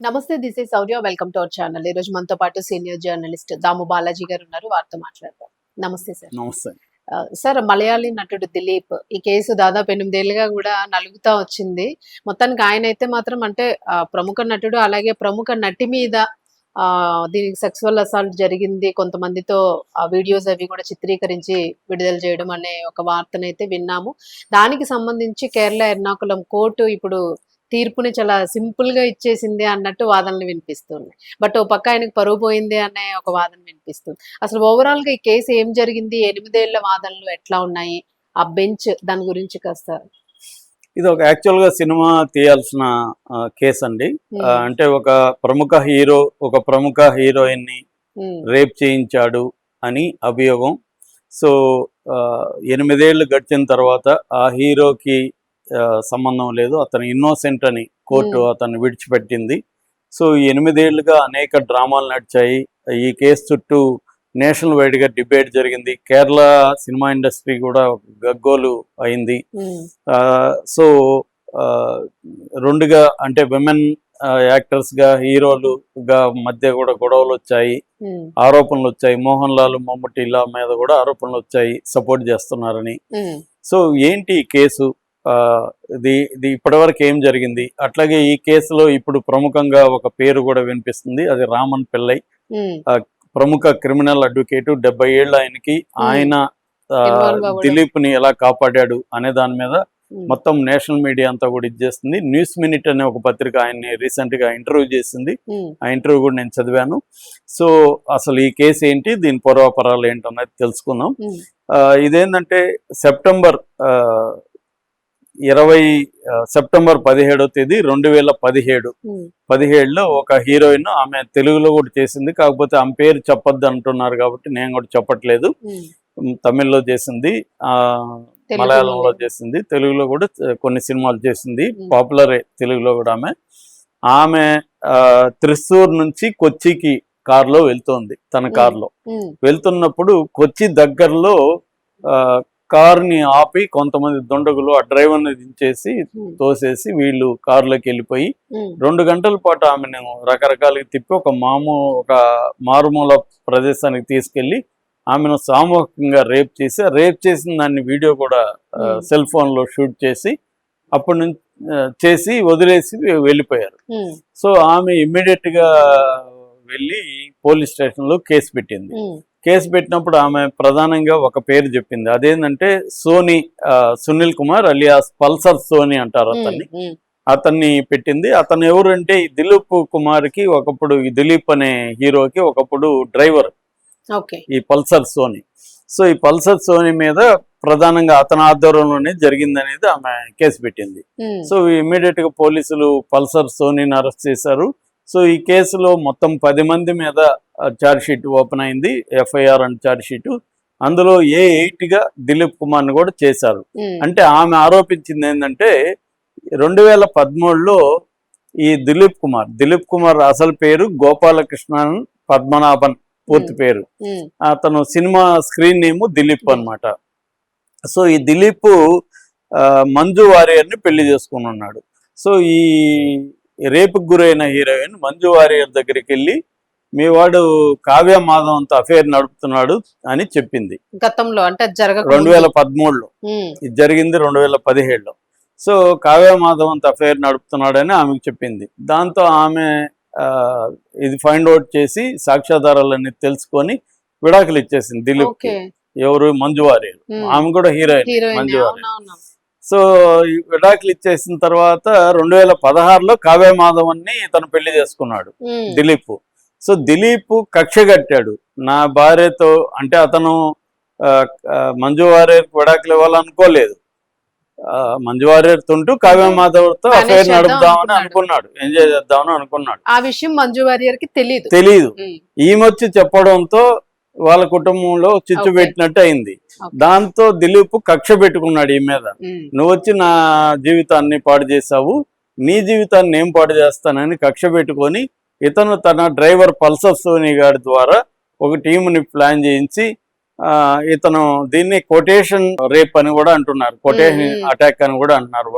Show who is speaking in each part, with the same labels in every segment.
Speaker 1: నమస్తే. This is Shaurya. Welcome to our channel. ఈ రోజు మనతో పాటు సీనియర్ జర్నలిస్ట్ దాము బాలాజీ గారు ఉన్నారు. వారితో మాట్లాడదాం. నమస్తే సార్.
Speaker 2: నమస్తే.
Speaker 1: సార్, మలయాళీ నటుడు దిలీప్ ఈ కేసు దాదాపు 8 ఏళ్లుగా కూడా నలుగుతా వచ్చింది. మొత్తానికి ఆయన అయితే మాత్రం అంటే ప్రముఖ నటుడు, అలాగే ప్రముఖ నటి మీద దీనికి సెక్సువల్ అసాల్ట్ జరిగింది, కొంతమందితో ఆ వీడియోస్ అవి కూడా చిత్రీకరించి విడుదల చేయడం అనే ఒక వార్తనైతే విన్నాము. దానికి సంబంధించి కేరళ ఎర్నాకుళం కోర్టు ఇప్పుడు తీర్పుని చాలా సింపుల్ గా ఇచ్చేసింది అన్నట్టు వాదనలు వినిపిస్తున్నాయి. బట్ ఓ పక్క ఆయనకు పరువు పోయింది అనే ఒక వాదన వినిపిస్తుంది. అసలు ఓవరాల్ గా ఈ కేసు ఏం జరిగింది, 8 ఏళ్ల వాదనలు ఎట్లా ఉన్నాయి, ఆ బెంచ్ దాని గురించి కాస్త.
Speaker 2: ఇది ఒక యాక్చువల్ గా సినిమా తీయాల్సిన కేసు అండి. అంటే ఒక ప్రముఖ హీరో ఒక ప్రముఖ హీరోయిన్ ని రేప్ చేయించాడు అని అభియోగం. సో 8 ఏళ్ళు గడిచిన తర్వాత ఆ హీరోకి సంబంధం లేదు, అతను ఇన్నోసెంట్ అని కోర్టు అతన్ని విడిచిపెట్టింది. సో 8 ఏళ్ళుగా అనేక డ్రామాలు నడిచాయి. ఈ కేసు చుట్టూ నేషనల్ వైడ్ గా డిబేట్ జరిగింది. కేరళ సినిమా ఇండస్ట్రీ కూడా గగ్గోలు అయింది. సో రెండుగా అంటే విమెన్ యాక్టర్స్ గా హీరోలుగా మధ్య కూడా గొడవలు వచ్చాయి, ఆరోపణలు వచ్చాయి. మోహన్ లాల్ మమ్ముట్టిల మీద కూడా ఆరోపణలు వచ్చాయి, సపోర్ట్ చేస్తున్నారని. సో ఏంటి ఈ కేసు, ఇది ఇప్పటివరకు ఏం జరిగింది, అట్లాగే ఈ కేసులో ఇప్పుడు ప్రముఖంగా ఒక పేరు కూడా వినిపిస్తుంది, అది రామన్ పిల్లై. ప్రముఖ క్రిమినల్ అడ్వకేటు, 70 ఏళ్ళు ఆయనకి. ఆయన దిలీప్ ని ఎలా కాపాడాడు అనే దాని మీద మొత్తం నేషనల్ మీడియా అంతా కూడా ఇచ్చేస్తుంది. న్యూస్ మినిట్ అనే ఒక పత్రిక ఆయన్ని రీసెంట్ గా ఇంటర్వ్యూ చేసింది. ఆ ఇంటర్వ్యూ కూడా నేను చదివాను. సో అసలు ఈ కేసు ఏంటి, దీని పూర్వాపరాలు ఏంటన్నది తెలుసుకుందాం. ఇదేంటంటే సెప్టెంబర్ 17వ తేదీ 2017లో ఒక హీరోయిన్, ఆమె తెలుగులో కూడా చేసింది, కాకపోతే ఆమె పేరు చెప్పొద్దు అంటున్నారు కాబట్టి నేను కూడా చెప్పట్లేదు. తమిళ్లో చేసింది, మలయాళంలో చేసింది, తెలుగులో కూడా కొన్ని సినిమాలు చేసింది, పాపులరే తెలుగులో కూడా. ఆమె త్రిశూర్ నుంచి కొచ్చికి కారులో వెళ్తోంది. తన కారులో వెళ్తున్నప్పుడు కొచ్చి దగ్గరలో కారుని ఆపి కొంతమంది దుండగులు ఆ డ్రైవర్ని దించేసి తోసేసి వీళ్ళు కారులోకి వెళ్ళిపోయి 2 గంటల పాటు ఆమెను రకరకాలుగా తిప్పి ఒక మారుమూల ప్రదేశానికి తీసుకెళ్లి ఆమెను సామూహికంగా రేప్ చేసిన దాన్ని వీడియో కూడా సెల్ ఫోన్ లో షూట్ చేసి అప్పటి నుంచి చేసి వదిలేసి వెళ్ళిపోయారు. సో ఆమె ఇమ్మీడియట్ గా వెళ్ళి పోలీస్ స్టేషన్ లో కేసు పెట్టింది. కేసు పెట్టినప్పుడు ఆమె ప్రధానంగా ఒక పేరు చెప్పింది, అదేంటంటే సునీల్ కుమార్ అలియాస్ పల్సర్ సోని అంటారు అతన్ని పెట్టింది. అతను ఎవరంటే ఈ దిలీప్ కుమార్ కి ఒకప్పుడు, ఈ దిలీప్ అనే హీరోకి ఒకప్పుడు డ్రైవర్ ఈ పల్సర్ సోని. సో ఈ పల్సర్ సోని మీద ప్రధానంగా అతని ఆధ్వర్యంలోనే జరిగిందనేది ఆమె కేసు పెట్టింది. సో ఇమ్మీడియట్ గా పోలీసులు పల్సర్ సోనిని అరెస్ట్ చేశారు. సో ఈ కేసులో మొత్తం 10 మంది మీద ఛార్జ్ షీట్ ఓపెన్ అయింది, ఎఫ్ఐఆర్ అండ్ ఛార్జ్ షీట్. అందులో A8 గా దిలీప్ కుమార్ ని కూడా చేశారు. అంటే ఆమె ఆరోపించింది ఏంటంటే 2013లో ఈ దిలీప్ కుమార్ అసలు పేరు గోపాలకృష్ణన్ పద్మనాభన్, పూర్తి పేరు. అతను సినిమా స్క్రీన్ నేమ్ దిలీప్ అన్నమాట. సో ఈ దిలీప్ మంజు వారియర్ ని పెళ్లి చేసుకుని ఉన్నాడు. సో ఈ రేపుకు గురైన హీరోయిన్ మంజు వారియర్ దగ్గరికి వెళ్ళి మీ వాడు కావ్య మాధవంతో అఫేర్ నడుపుతున్నాడు అని చెప్పింది.
Speaker 1: గతంలో అంటే
Speaker 2: 2013లో, ఇది జరిగింది 2017లో. సో కావ్య మాధవంతో అఫేర్ నడుపుతున్నాడని ఆమెకు చెప్పింది. దాంతో ఆమె ఇది ఫైండ్ అవుట్ చేసి సాక్ష్యాధారాలన్నీ తెలుసుకొని విడాకులు ఇచ్చేసింది దిలీప్. ఎవరు? మంజు వారియర్. ఆమె కూడా హీరోయిన్ మంజు వారియర్. సో విడాకులు ఇచ్చేసిన తర్వాత 2016లో కావ్య మాధవన్ని తను పెళ్లి చేసుకున్నాడు దిలీప్. సో దిలీప్ కక్ష కట్టాడు నా భార్యతో, అంటే అతను మంజు వారియర్ విడాకులు ఇవ్వాలనుకోలేదు. మంజు వారియర్ తుంటూ కావ్య మాధవ్తో అఫైర్ నడుపుదామని అనుకున్నాడు, ఎంజాయ్ చేద్దామని అనుకున్నాడు.
Speaker 1: ఆ విషయం మంజు వారియర్ కి
Speaker 2: తెలీదు. ఈమె చెప్పడంతో వాళ్ళ కుటుంబంలో చిచ్చు పెట్టినట్టు అయింది. దాంతో దిలీప్ కక్ష పెట్టుకున్నాడు ఈ మీద, నువ్వు వచ్చి నా జీవితాన్ని పాడు చేసావు, నీ జీవితాన్ని నేను పాడు చేస్తానని కక్ష పెట్టుకొని ఇతను తన డ్రైవర్ పల్సర్ సోని గారి ద్వారా ఒక టీంని ప్లాన్ చేయించి ఇతను దీన్ని కొటేషన్ రేప్ అని కూడా అంటున్నారు, కొటేషన్ అటాక్ అని కూడా అంటున్నారు.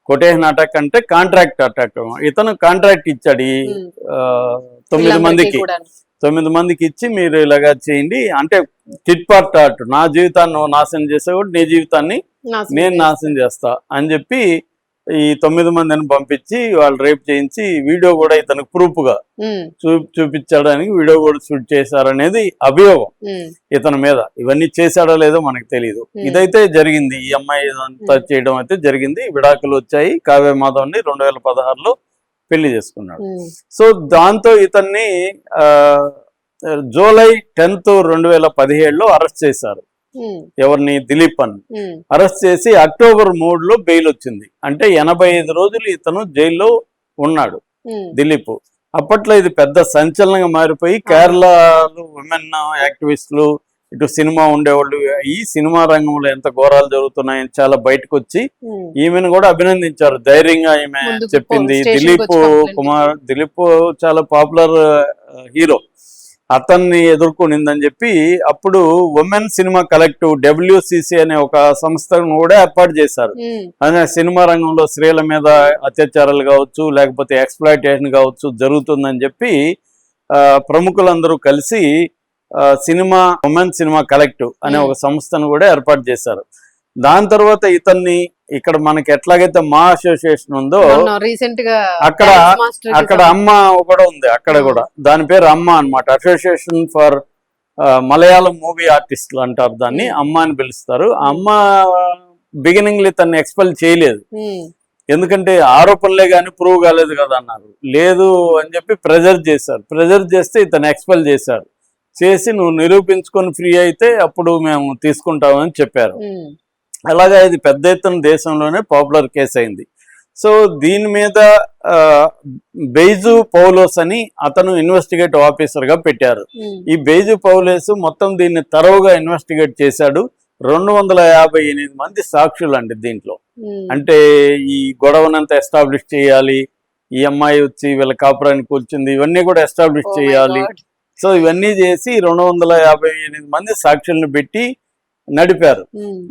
Speaker 2: కొటేషన్ అటాక్ అంటే కాంట్రాక్ట్ అటాక్. ఇతను కాంట్రాక్ట్ ఇచ్చాడు ఈ
Speaker 1: ఉమ్.
Speaker 2: 9
Speaker 1: వీళ్ళందరికీ
Speaker 2: మందికి.
Speaker 1: కూడా
Speaker 2: 9 మందికి ఇచ్చి మీరు ఇలాగా చేయండి అంటే టిట్ పార్ట్ టాట్, నా జీవితాన్ని నువ్వు నాశనం చేసేవాడు, నీ జీవితాన్ని నేను నాశనం చేస్తా అని చెప్పి ఈ 9 మందిని పంపించి వాళ్ళు రేప్ చేయించి వీడియో కూడా ఇతనికి ప్రూఫ్ గా చూపించడానికి వీడియో కూడా షూట్ చేశారనేది అభియోగం ఇతని మీద. ఇవన్నీ చేశాడో లేదో మనకు తెలియదు. ఇదైతే జరిగింది, ఈ అమ్మాయి అంతా చేయడం అయితే జరిగింది. విడాకులు వచ్చాయి. కావ్య మాధవ్ని 2016లో పెళ్లి చేసుకున్నాడు. సో దాంతో ఇతన్ని జూలై 10, 2017లో అరెస్ట్ చేశారు. ఎవరిని? దిలీప్ అని అరెస్ట్ చేసి అక్టోబర్ 3లో బెయిల్ వచ్చింది. అంటే 85 రోజులు ఇతను జైల్లో ఉన్నాడు దిలీప్. అప్పట్లో ఇది పెద్ద సంచలనంగా మారిపోయి కేరళలో విమెన్ యాక్టివిస్టులు, ఇటు సినిమా ఉండేవాళ్ళు ఈ సినిమా రంగంలో ఎంత ఘోరాలు జరుగుతున్నాయని చాలా బయటకు వచ్చి ఈమెను కూడా అభినందించారు. ధైర్యంగా ఈమె చెప్పింది. దిలీప్ చాలా పాపులర్ హీరో, అతన్ని ఎదుర్కొనిందని చెప్పి అప్పుడు ఉమెన్ సినిమా కలెక్టివ్ WCC అనే ఒక సంస్థను కూడా ఏర్పాటు చేశారు. అదే సినిమా రంగంలో స్త్రీల మీద అత్యాచారాలు కావచ్చు, లేకపోతే ఎక్స్‌ప్లాయిటేషన్ కావచ్చు జరుగుతుందని చెప్పి ప్రముఖులందరూ కలిసి ఉమెన్ సినిమా కలెక్టివ్ అనే ఒక సంస్థను కూడా ఏర్పాటు చేశారు. దాని తర్వాత ఇతన్ని ఇక్కడ మనకి ఎట్లాగైతే మా అసోసియేషన్ ఉందో
Speaker 1: రీసెంట్ గా
Speaker 2: అక్కడ అమ్మ కూడా ఉంది. అక్కడ కూడా దాని పేరు అమ్మ అన్నమాట. అసోసియేషన్ ఫర్ మలయాళం మూవీ ఆర్టిస్టులు అంటారు దాన్ని, అమ్మ అని పిలుస్తారు. అమ్మ బిగినింగ్ లో ఇతన్ని ఎక్స్పెల్ చేయలేదు, ఎందుకంటే ఆరోపణలే కానీ ప్రూవ్ కాలేదు కదా అన్నారు. లేదు అని చెప్పి ప్రెజర్ చేశారు. ప్రెజర్ చేస్తే ఇతను ఎక్స్పెల్ చేశారు. చేసి నువ్వు నిరూపించుకొని ఫ్రీ అయితే అప్పుడు మేము తీసుకుంటామని చెప్పారు. అలాగా ఇది పెద్ద ఎత్తున దేశంలోనే పాపులర్ కేసు అయింది. సో దీని మీద బెయిజు పౌలోస్ అని అతను ఇన్వెస్టిగేటివ్ ఆఫీసర్ గా పెట్టారు. ఈ బెయిజు పౌలోస్ మొత్తం దీన్ని తరోగా ఇన్వెస్టిగేట్ చేశాడు. 258 మంది సాక్షులు అండి దీంట్లో. అంటే ఈ గొడవనంతా ఎస్టాబ్లిష్ చేయాలి, ఈ అమ్మాయి వచ్చి వీళ్ళ కాపురాన్ని కూర్చుంది, ఇవన్నీ కూడా ఎస్టాబ్లిష్ చేయాలి. సో ఇవన్నీ చేసి 258 మంది సాక్షులను పెట్టి నడిపారు.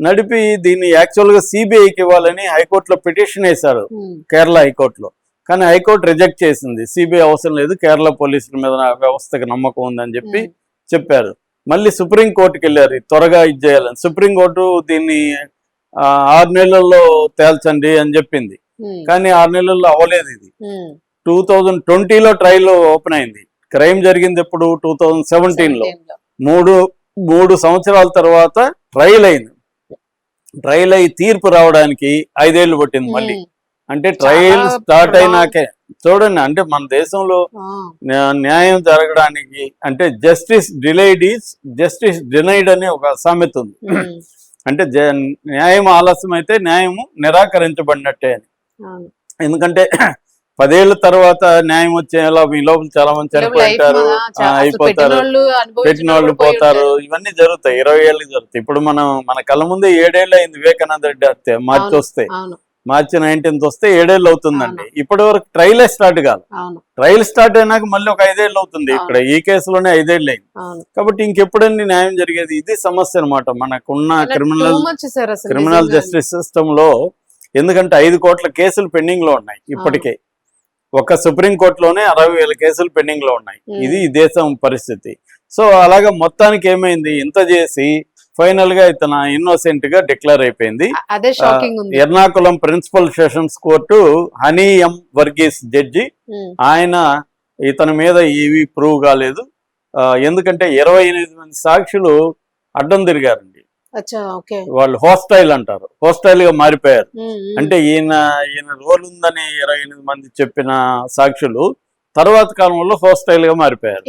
Speaker 2: నడిపి దీన్ని యాక్చువల్ గా సిబిఐకి ఇవ్వాలని హైకోర్టులో పిటిషన్ వేశారు, కేరళ హైకోర్టులో. కానీ హైకోర్టు రిజెక్ట్ చేసింది. సిబిఐ అవసరం లేదు, కేరళ పోలీసుల మీద వ్యవస్థకు నమ్మకం ఉందని చెప్పి చెప్పారు. మళ్ళీ సుప్రీంకోర్టుకి వెళ్ళారు త్వరగా ఇది చేయాలని. సుప్రీంకోర్టు దీన్ని 6 నెలల్లో తేల్చండి అని చెప్పింది. కానీ 6 నెలల్లో అవ్వలేదు. ఇది 2020లో ట్రయల్ ఓపెన్ అయింది. క్రైమ్ జరిగింది ఎప్పుడు? 2017లో. మూడు సంవత్సరాల తర్వాత ట్రయల్ అయింది. ట్రయల్ అయ్యి తీర్పు రావడానికి 5 ఏళ్ళు పట్టింది మళ్ళీ. అంటే ట్రయల్ స్టార్ట్ అయినాకే చూడండి, అంటే మన దేశంలో న్యాయం జరగడానికి అంటే justice delayed is justice denied అనే ఒక సామెత ఉంది. అంటే న్యాయం ఆలస్యం అయితే న్యాయము నిరాకరించబడినట్టే అని. ఎందుకంటే 10 ఏళ్ల తర్వాత న్యాయం వచ్చేలా ఈ లోపల చాలా మంది చనిపోతారు, అయిపోతారు, పెట్టిన వాళ్ళు పోతారు, ఇవన్నీ జరుగుతాయి. 20 ఏళ్ళకి జరుగుతాయి. ఇప్పుడు మన కళ్ళ ముందే 7 ఏళ్ళు అయింది వివేకానంద రెడ్డి హత్య. మార్చి 19th వస్తే 7 ఏళ్ళు అవుతుందండి. ఇప్పటి వరకు ట్రయలే స్టార్ట్ కాదు. ట్రయల్ స్టార్ట్ అయినాక మళ్ళీ ఒక 5 ఏళ్ళు అవుతుంది. ఇక్కడ ఈ కేసులోనే 5 ఏళ్ళు అయింది. కాబట్టి ఇంకెప్పుడన్నీ న్యాయం జరిగేది? ఇది సమస్య అనమాట మనకున్న క్రిమినల్ జస్టిస్ సిస్టమ్ లో. ఎందుకంటే 5 కోట్ల కేసులు పెండింగ్ లో ఉన్నాయి ఇప్పటికే. ఒక సుప్రీంకోర్టులోనే 60,000 కేసులు పెండింగ్ లో ఉన్నాయి. ఇది ఈ దేశం పరిస్థితి. సో అలాగా మొత్తానికి ఏమైంది, ఇంత చేసి ఫైనల్ గా ఇతను ఇన్నోసెంట్ గా డిక్లేర్ అయిపోయింది. Ernakulam principal sessions court Honey M Varghese judge, ఆయన ఇతని మీద ఏవి ప్రూవ్ కాలేదు. ఎందుకంటే 28 మంది సాక్షులు అడ్డం తిరిగారండి. వాళ్ళు హోస్టైల్ అంటారు, హోస్టైల్ గా మారిపోయారు. అంటే ఈయన రోల్ ఉందని 28 మంది చెప్పిన సాక్షులు తర్వాత కాలంలో హోస్టైల్ గా మారిపోయారు.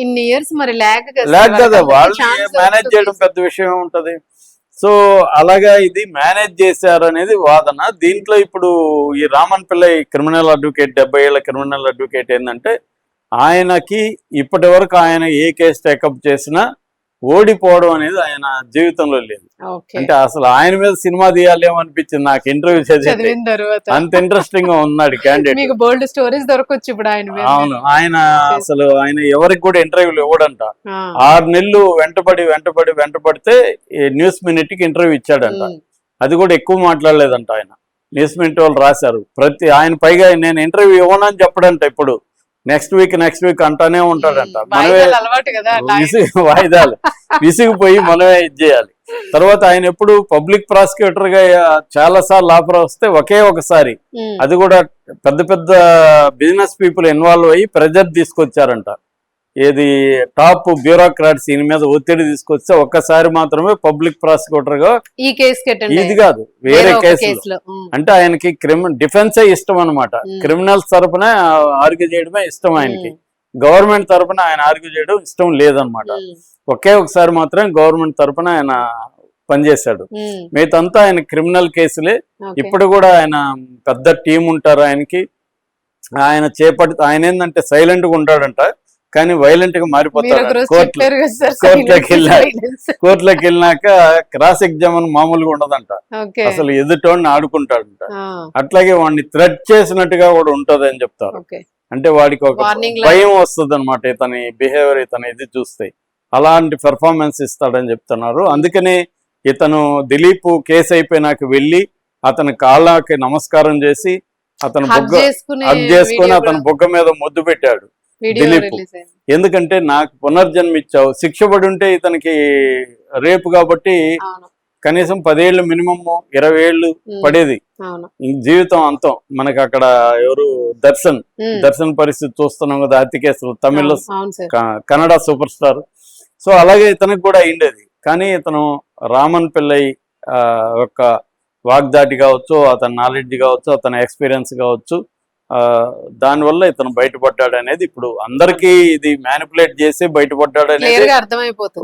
Speaker 2: లేక కదా, వాళ్ళు మేనేజ్ చేయడం పెద్ద విషయం ఉంటది. సో అలాగా ఇది మేనేజ్ చేశారు అనేది వాదన. దీంట్లో ఇప్పుడు ఈ రామన్ పిల్లై క్రిమినల్ అడ్వకేట్, 70 ఏళ్ల క్రిమినల్ అడ్వకేట్ ఏంటంటే, ఆయనకి ఇప్పటి వరకు ఆయన ఏ కేసు టేకప్ చేసినా ఓడిపోవడం అనేది ఆయన జీవితంలో లేదు. అంటే అసలు ఆయన మీద సినిమా తీయాలేమో అనిపించింది నాకు ఇంటర్వ్యూ చదివిన తర్వాత. అంత ఇంట్రెస్టింగ్ గా ఉన్నాడు క్యాండిడేట్.
Speaker 1: బోల్డ్ స్టోరీస్ దొరకొచ్చు ఇప్పుడు ఆయన.
Speaker 2: అవును, ఆయన ఎవరికి కూడా ఇంటర్వ్యూలు ఇవ్వడంట. 6 నెలలు వెంటబడితే న్యూస్ మినిట్ కి ఇంటర్వ్యూ ఇచ్చాడంట. అది కూడా ఎక్కువ మాట్లాడలేదంట ఆయన. న్యూస్ మినిట్ వాళ్ళు రాశారు. ఆయన పైగా నేను ఇంటర్వ్యూ ఇవ్వనని చెప్పడంట, ఇప్పుడు నెక్స్ట్ వీక్ అంటానే ఉంటాడంట. మనమే
Speaker 1: వాయిదాలు అలవాటు కదా
Speaker 2: వాయిదాలు విసిగిపోయి మనమే ఇది చేయాలి. తర్వాత ఆయన ఎప్పుడు పబ్లిక్ ప్రాసిక్యూటర్ గా చాలా సార్లు ఆఫర్ వస్తే ఒకే ఒకసారి, అది కూడా పెద్ద పెద్ద బిజినెస్ పీపుల్ ఇన్వాల్వ్ అయ్యి ప్రెజర్ తీసుకొచ్చారంట. ఏది టాప్ బ్యూరోక్రాట్స్ ఈయన మీద ఒత్తిడి తీసుకొస్తే ఒక్కసారి మాత్రమే పబ్లిక్ ప్రాసిక్యూటర్ గా,
Speaker 1: ఈ కేసు
Speaker 2: ఇది కాదు వేరే కేసులో. అంటే ఆయనకి డిఫెన్సే ఇష్టం అనమాట. క్రిమినల్స్ తరపున ఆర్గ్యూ చేయడమే ఇష్టం ఆయనకి, గవర్నమెంట్ తరపున ఆయన ఆర్గ్యూ చేయడం ఇష్టం లేదనమాట. ఒకే ఒకసారి మాత్రం గవర్నమెంట్ తరపున ఆయన పనిచేశాడు. మిగతంతా ఆయన క్రిమినల్ కేసులే. ఇప్పుడు కూడా ఆయన పెద్ద టీం ఉంటారు ఆయనకి. ఆయన ఏంటంటే సైలెంట్ గా ఉంటాడంట, కానీ వైలెంట్ గా మారిపోతాడు. కోర్టులోకి వెళ్ళినాక క్రాస్ ఎగ్జామిన్ మామూలుగా ఉండదంట, అసలు ఎదుటోడిని ఆడుకుంటాడంట. అట్లాగే వాడిని థ్రెట్ చేసినట్టుగా కూడా ఉంటది అని చెప్తారు. అంటే వాడికి ఒక భయం వస్తుంది అనమాట ఇతని బిహేవియర్, ఇతని ఇది చూస్తే. అలాంటి పెర్ఫార్మెన్స్ ఇస్తాడని చెప్తున్నారు. అందుకని ఇతను దిలీప్ కేసు అయిపోయినాక వెళ్ళి అతని కాళ్ళకి నమస్కారం చేసి అతను హగ్ చేసుకుని అతని బొగ్గ మీద ముద్దు పెట్టాడు దిలీప్. ఎందుకంటే నాకు పునర్జన్మ ఇచ్చావు, శిక్ష పడి ఉంటే ఇతనికి రేపు కాబట్టి కనీసం 10 ఏళ్ళు మినిమం 20 ఏళ్ళు పడేది, జీవితం అంతం. మనకి అక్కడ ఎవరు దర్శన్ పరిస్థితి చూస్తున్నాం కదా, హత్య కేసులు తమిళ్లో కన్నడ సూపర్ స్టార్. సో అలాగే ఇతనికి కూడా అయిండేది. కానీ ఇతను రామన్ పిల్లై యొక్క వాగ్దాటి కావచ్చు, అతని నాలెడ్జ్ కావచ్చు, అతని ఎక్స్పీరియన్స్ కావచ్చు, దానివల్ల ఇతను బయటపడ్డాడు అనేది ఇప్పుడు అందరికీ ఇది మ్యానిపులేట్ చేసి బయటపడ్డాడు అనేది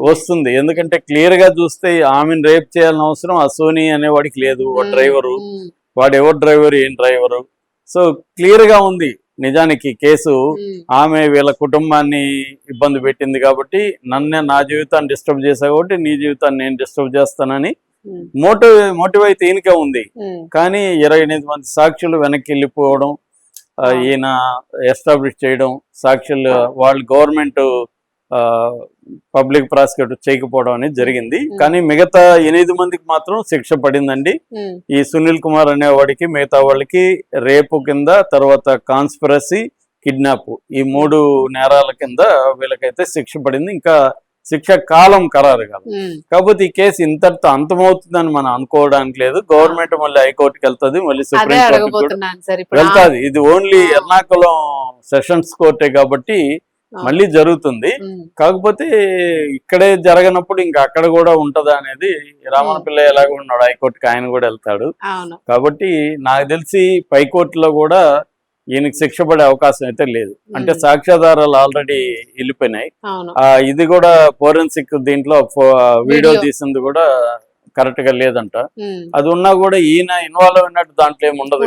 Speaker 2: వస్తుంది. ఎందుకంటే క్లియర్ గా చూస్తే ఆమెను రేప్ చేయాల్సిన అవసరం ఆ సోనీ అనేవాడికి లేదు. డ్రైవరు వాడు ఎవరు డ్రైవరు, ఏం డ్రైవరు. సో క్లియర్ గా ఉంది. నిజానికి కేసు ఆమె వీళ్ళ కుటుంబాన్ని ఇబ్బంది పెట్టింది కాబట్టి, నా జీవితాన్ని డిస్టర్బ్ చేశా కాబట్టి నీ జీవితాన్ని నేను డిస్టర్బ్ చేస్తానని మోటివ్ అయితే ఈయనకే ఉంది. కానీ 28 మంది సాక్షులు వెనక్కి వెళ్ళిపోవడం, ఈయన ఎస్టాబ్లిష్ చేయడం, సాక్షులు వాళ్ళు గవర్నమెంట్ పబ్లిక్ ప్రాసిక్యూటర్ చేయకపోవడం అనేది జరిగింది. కానీ మిగతా 8 మందికి మాత్రం శిక్ష పడిందండి. ఈ సునీల్ కుమార్ అనేవాడికి, మిగతా వాళ్ళకి రేపు కింద, తర్వాత కాన్స్పిరసీ, కిడ్నాప్, ఈ 3 నేరాల కింద వీళ్ళకైతే శిక్ష పడింది. ఇంకా శిక్ష కాలం ఖరారు కాదు. కాకపోతే ఈ కేసు ఇంతటితో అంతమవుతుందని మనం అనుకోవడానికి లేదు. గవర్నమెంట్ మళ్ళీ హైకోర్టుకి వెళ్తుంది, మళ్ళీ సుప్రీంకోర్టు వెళ్తాది. ఇది ఓన్లీ ఎర్నాకుళం సెషన్స్ కోర్టే కాబట్టి మళ్ళీ జరుగుతుంది. కాకపోతే ఇక్కడే జరగనప్పుడు ఇంకా అక్కడ కూడా ఉంటదా అనేది, రామన్ పిల్ల ఎలాగ ఉన్నాడు హైకోర్టుకి, ఆయన కూడా వెళ్తాడు. కాబట్టి నాకు తెలిసి పైకోర్టులో కూడా ఈయనకి శిక్ష పడే అవకాశం అయితే లేదు. అంటే సాక్ష్యాధారాలు ఆల్రెడీ వెళ్ళిపోయినాయి. ఇది కూడా ఫోరెన్సిక్ దీంట్లో వీడియో తీసింది కూడా కరెక్ట్ గా లేదంట. అది ఉన్నా కూడా ఈయన ఇన్వాల్వ్ అయినట్టు దాంట్లో ఏమి ఉండదు.